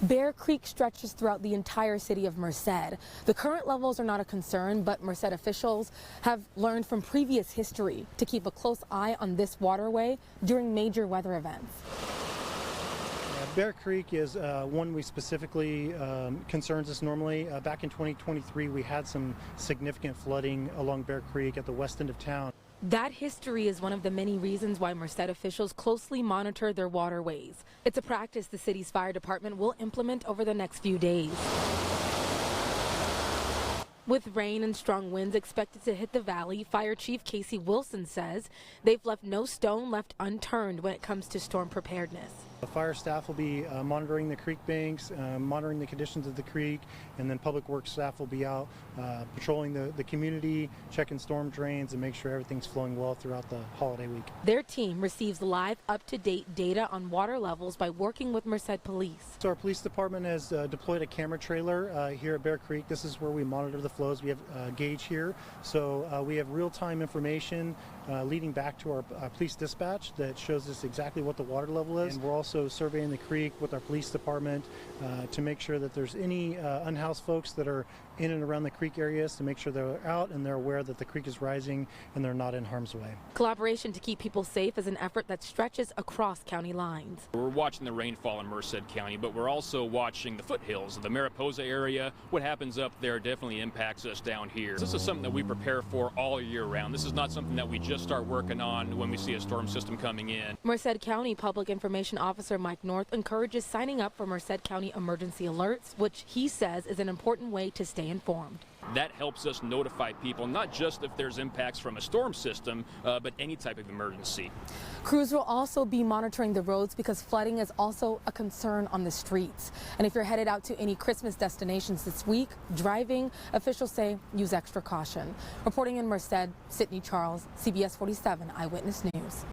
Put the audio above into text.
Bear Creek stretches throughout the entire city of Merced. The current levels are not a concern, but Merced officials have learned from previous history to keep a close eye on this waterway during major weather events. Bear Creek is one we specifically concerns us normally. Back in 2023, we had some significant flooding along Bear Creek at the west end of town. That history is one of the many reasons why Merced officials closely monitor their waterways. It's a practice the city's fire department will implement over the next few days. With rain and strong winds expected to hit the valley, Fire Chief Casey Wilson says they've left no stone left unturned when it comes to storm preparedness. The fire staff will be monitoring the creek banks, monitoring the conditions of the creek, and then public works staff will be out patrolling the community, checking storm drains, and make sure everything's flowing well throughout the holiday week. Their team receives live, up-to-date data on water levels by working with Merced Police. So our police department has deployed a camera trailer here at Bear Creek. This is where we monitor the flows. We have a gauge here, so we have real-time information leading back to our police dispatch that shows us exactly what the water level is. And we're also surveying the creek with our police department to make sure that there's any unhoused folks that are in and around the creek areas, to make sure they're out and they're aware that the creek is rising and they're not in harm's way. Collaboration to keep people safe is an effort that stretches across county lines. We're watching the rainfall in Merced County, but we're also watching the foothills of the Mariposa area. What happens up there definitely impacts us down here. This is something that we prepare for all year round. This is not something that we just start working on when we see a storm system coming in. Merced County Public Information Officer Mike North encourages signing up for Merced County emergency alerts, which he says is an important way to stay informed. That helps us notify people, not just if there's impacts from a storm system, but any type of emergency. Crews will also be monitoring the roads because flooding is also a concern on the streets. And if you're headed out to any Christmas destinations this week, driving, officials say use extra caution. Reporting in Merced, Sydney Charles, CBS 47 Eyewitness News.